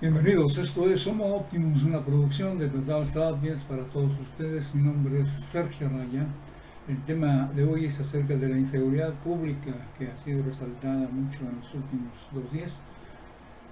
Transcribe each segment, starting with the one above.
Bienvenidos, esto es Homo Optimus, una producción de Total Sapiens para todos ustedes. Mi nombre es Sergio Raya. El tema de hoy es acerca de la inseguridad pública que ha sido resaltada mucho en los últimos 2 días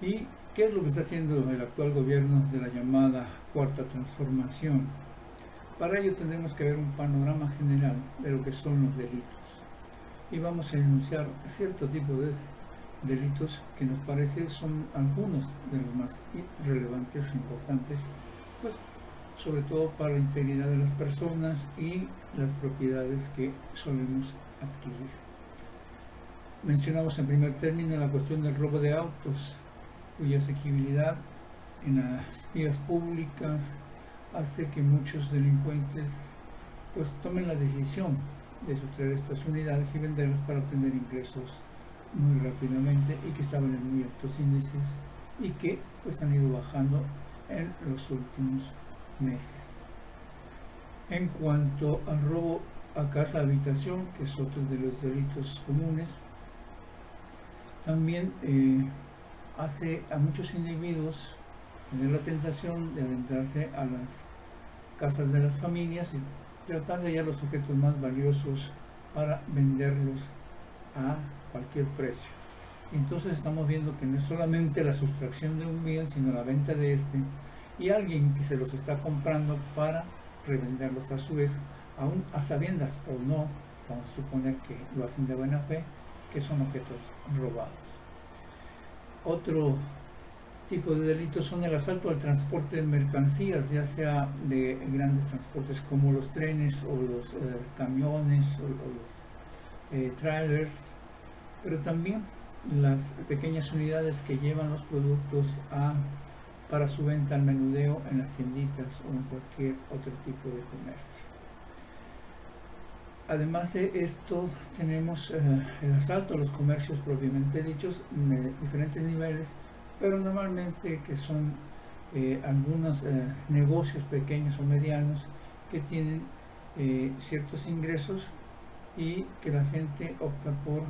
y qué es lo que está haciendo el actual gobierno de la llamada Cuarta Transformación. Para ello tendremos que ver un panorama general de lo que son los delitos y vamos a enunciar cierto tipo de delitos que nos parece son algunos de los más relevantes e importantes, pues sobre todo para la integridad de las personas y las propiedades que solemos adquirir. Mencionamos en primer término la cuestión del robo de autos, cuya asequibilidad en las vías públicas hace que muchos delincuentes pues tomen la decisión de sustraer estas unidades y venderlas para obtener ingresos muy rápidamente y que estaban en muy altos índices y que pues han ido bajando en los últimos meses. En cuanto al robo a casa habitación, que es otro de los delitos comunes, también hace a muchos individuos tener la tentación de adentrarse a las casas de las familias y tratar de hallar los objetos más valiosos para venderlos a cualquier precio. Entonces estamos viendo que no es solamente la sustracción de un bien, sino la venta de este y alguien que se los está comprando para revenderlos a su vez, aún a sabiendas o no, vamos a suponer que lo hacen de buena fe, que son objetos robados. Otro tipo de delitos son el asalto al transporte de mercancías, ya sea de grandes transportes como los trenes o los camiones o los trailers, pero también las pequeñas unidades que llevan los productos para su venta al menudeo en las tienditas o en cualquier otro tipo de comercio. Además de esto tenemos el asalto a los comercios propiamente dichos de diferentes niveles, pero normalmente que son algunos negocios pequeños o medianos que tienen ciertos ingresos y que la gente opta por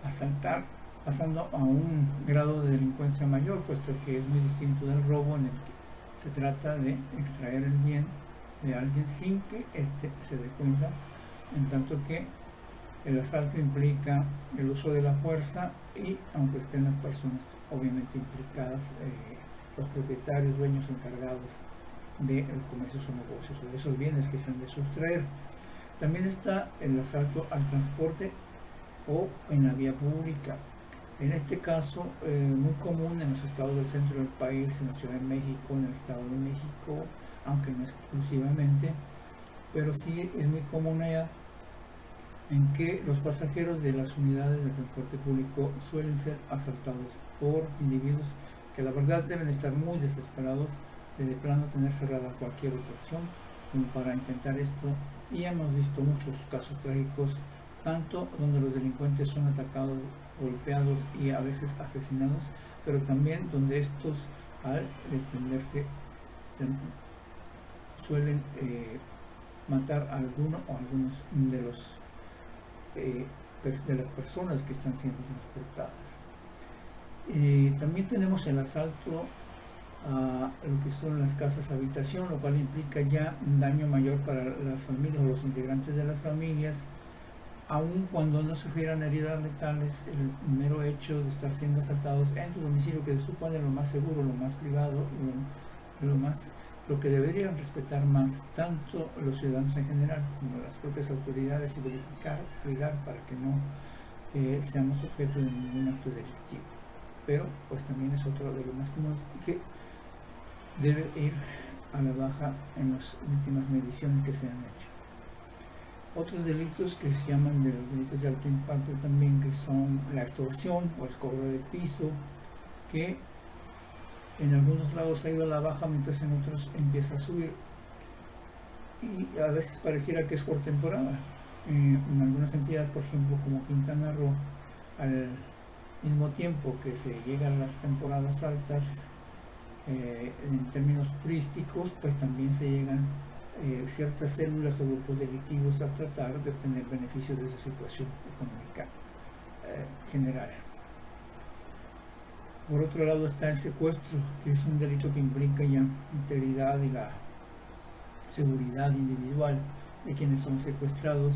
asaltar, pasando a un grado de delincuencia mayor, puesto que es muy distinto del robo en el que se trata de extraer el bien de alguien sin que éste se dé cuenta, en tanto que el asalto implica el uso de la fuerza y aunque estén las personas obviamente implicadas, los propietarios, dueños encargados de los comercios o negocios o de esos bienes que se han de sustraer. También está el asalto al transporte o en la vía pública. En este caso, muy común en los estados del centro del país, en la Ciudad de México, en el Estado de México, aunque no exclusivamente, pero sí es muy común allá, en que los pasajeros de las unidades de transporte público suelen ser asaltados por individuos que la verdad deben estar muy desesperados de plano tener cerrada cualquier otra opción como para intentar esto, y hemos visto muchos casos trágicos, tanto donde los delincuentes son atacados, golpeados y a veces asesinados, pero también donde estos al defenderse suelen matar a alguno o algunos de las personas que están siendo transportadas. También tenemos el asalto a lo que son las casas habitación, lo cual implica ya un daño mayor para las familias o los integrantes de las familias, aun cuando no sufrieran heridas letales. El mero hecho de estar siendo asaltados en tu domicilio, que se supone lo más seguro, lo más privado, lo que deberían respetar más tanto los ciudadanos en general como las propias autoridades, y verificar, cuidar para que no seamos objeto de ningún acto delictivo. Pero pues también es otro de los más comunes que debe ir a la baja en las últimas mediciones que se han hecho. Otros delitos que se llaman de los delitos de alto impacto también, que son la extorsión o el cobro de piso, que en algunos lados ha ido a la baja mientras en otros empieza a subir y a veces pareciera que es por temporada. En algunas entidades, por ejemplo como Quintana Roo, al mismo tiempo que se llegan las temporadas altas en términos turísticos, pues también se llegan ciertas células o grupos delictivos a tratar de obtener beneficios de esa situación económica general. Por otro lado está el secuestro, que es un delito que implica ya integridad y la seguridad individual de quienes son secuestrados,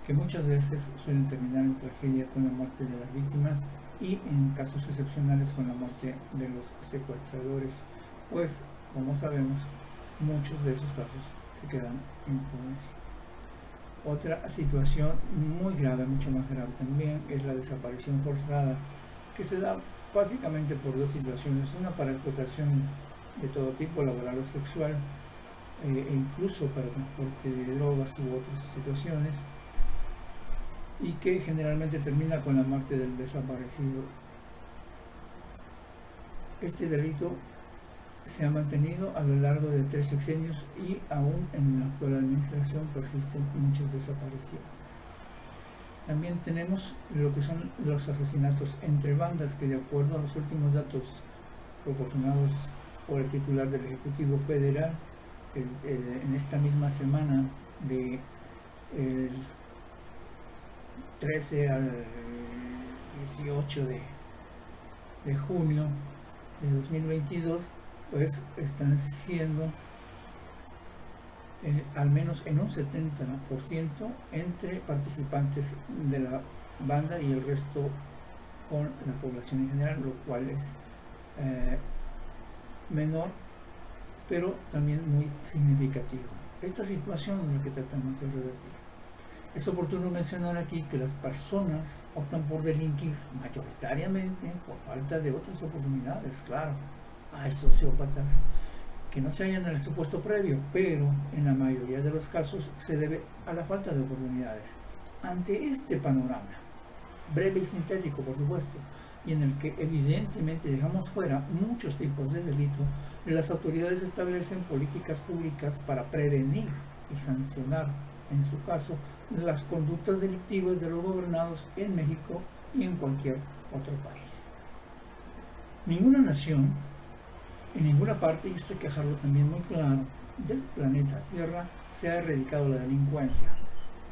que muchas veces suelen terminar en tragedia con la muerte de las víctimas y en casos excepcionales con la muerte de los secuestradores, pues como sabemos muchos de esos casos se quedan impunes. Otra situación muy grave, mucho más grave también, es la desaparición forzada, que se da básicamente por dos situaciones: una para explotación de todo tipo, laboral o sexual, e incluso para transporte de drogas u otras situaciones, y que generalmente termina con la muerte del desaparecido. Este delito se ha mantenido a lo largo de 3 sexenios y aún en la actual administración persisten muchas desapariciones. También tenemos lo que son los asesinatos entre bandas, que de acuerdo a los últimos datos proporcionados por el titular del Ejecutivo Federal, en esta misma semana de el 13 al 18 de junio de 2022, pues están siendo al menos en un 70% entre participantes de la banda y el resto con la población en general, lo cual es menor, pero también muy significativo. Esta situación es la que tratamos de revertir. Es oportuno mencionar aquí que las personas optan por delinquir mayoritariamente por falta de otras oportunidades. Claro, hay sociópatas que no se hallan en el supuesto previo, pero en la mayoría de los casos se debe a la falta de oportunidades. Ante este panorama, breve y sintético por supuesto, y en el que evidentemente dejamos fuera muchos tipos de delito, las autoridades establecen políticas públicas para prevenir y sancionar, en su caso, las conductas delictivas de los gobernados en México y en cualquier otro país. Ninguna nación, en ninguna parte, y esto hay que dejarlo también muy claro, del planeta Tierra se ha erradicado la delincuencia,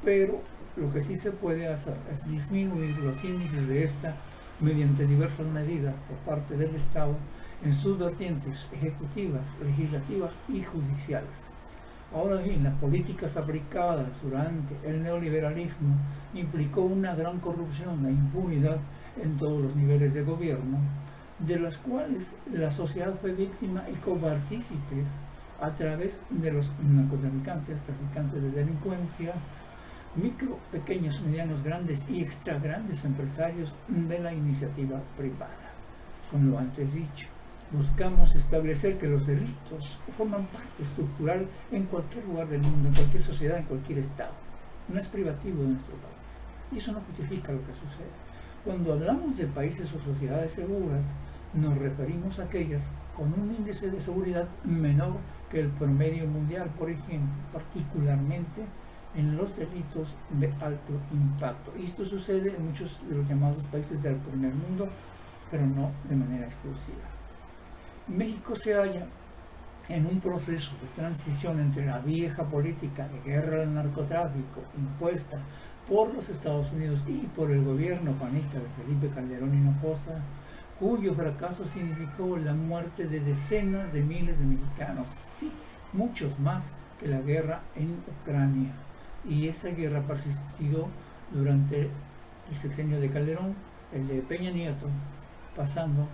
pero lo que sí se puede hacer es disminuir los índices de esta mediante diversas medidas por parte del Estado en sus vertientes ejecutivas, legislativas y judiciales. Ahora bien, las políticas aplicadas durante el neoliberalismo implicó una gran corrupción e impunidad en todos los niveles de gobierno, de las cuales la sociedad fue víctima y copartícipes a través de los narcotraficantes, traficantes de delincuencia, micro, pequeños, medianos, grandes y extra grandes empresarios de la iniciativa privada. Con lo antes dicho, buscamos establecer que los delitos forman parte estructural en cualquier lugar del mundo, en cualquier sociedad, en cualquier estado. No es privativo de nuestro país. Y eso no justifica lo que sucede. Cuando hablamos de países o sociedades seguras, nos referimos a aquellas con un índice de seguridad menor que el promedio mundial, por ejemplo, particularmente en los delitos de alto impacto. Y esto sucede en muchos de los llamados países del primer mundo, pero no de manera exclusiva. México se halla en un proceso de transición entre la vieja política de guerra al narcotráfico impuesta por los Estados Unidos y por el gobierno panista de Felipe Calderón Hinojosa, cuyo fracaso significó la muerte de decenas de miles de mexicanos, sí, muchos más que la guerra en Ucrania. Y esa guerra persistió durante el sexenio de Calderón, el de Peña Nieto, pasando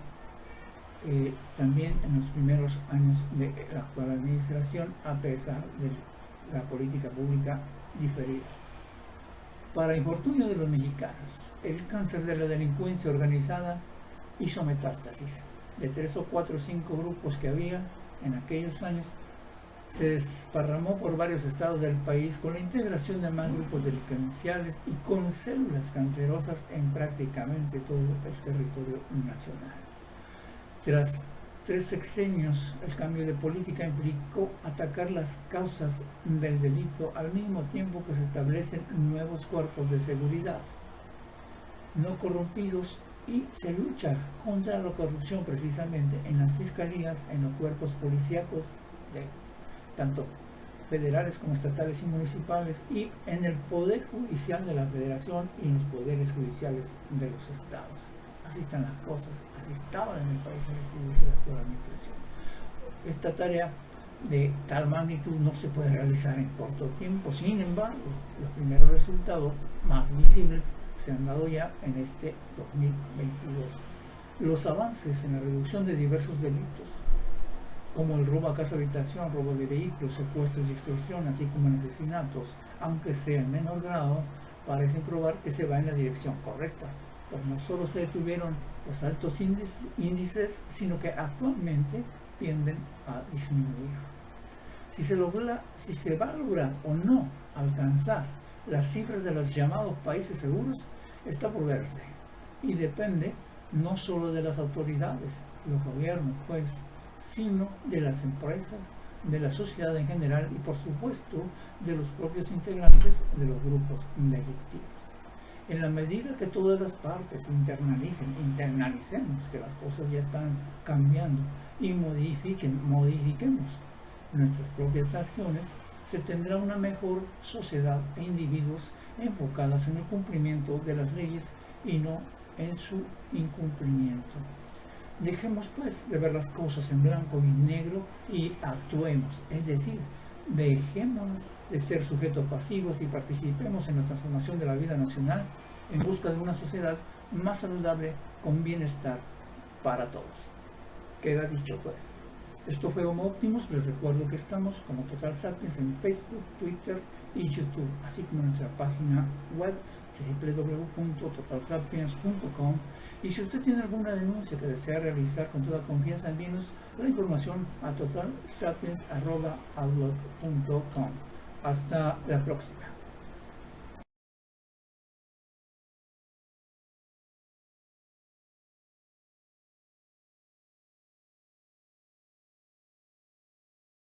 también en los primeros años de la actual administración, a pesar de la política pública diferida. Para infortunio de los mexicanos, el cáncer de la delincuencia organizada hizo metástasis. De 3 o 4 o 5 grupos que había en aquellos años, se desparramó por varios estados del país con la integración de más grupos delincuenciales y con células cancerosas en prácticamente todo el territorio nacional. Tras 3 sexenios, el cambio de política implicó atacar las causas del delito al mismo tiempo que se establecen nuevos cuerpos de seguridad no corrompidos y se lucha contra la corrupción precisamente en las fiscalías, en los cuerpos policíacos de tanto federales como estatales y municipales, y en el poder judicial de la federación y en los poderes judiciales de los estados. Así están las cosas, así estaban en el país en el inicio de la actual administración. Esta tarea de tal magnitud no se puede realizar en corto tiempo. Sin embargo, los primeros resultados más visibles se han dado ya en este 2022. Los avances en la reducción de diversos delitos, como el robo a casa habitación, robo de vehículos, secuestros y extorsión, así como en asesinatos, aunque sea en menor grado, parecen probar que se va en la dirección correcta, pues no solo se detuvieron los altos índices, sino que actualmente tienden a disminuir. Si se va a lograr o no alcanzar las cifras de los llamados países seguros, está por verse, y depende no solo de las autoridades, los gobiernos, pues, sino de las empresas, de la sociedad en general y, por supuesto, de los propios integrantes de los grupos delictivos. En la medida que todas las partes internalicemos que las cosas ya están cambiando y modifiquemos nuestras propias acciones, se tendrá una mejor sociedad e individuos enfocadas en el cumplimiento de las leyes y no en su incumplimiento. Dejemos pues de ver las cosas en blanco y negro y actuemos, es decir, dejémonos de ser sujetos pasivos y participemos en la transformación de la vida nacional en busca de una sociedad más saludable con bienestar para todos. Queda dicho pues. Esto fue Homo Optimus. Les recuerdo que estamos como Total Sapiens en Facebook, Twitter y YouTube, así como en nuestra página web www.totalsapiens.com. Y si usted tiene alguna denuncia que desea realizar, con toda confianza envíenos la información a totalsapiens@outlook.com. Hasta la próxima.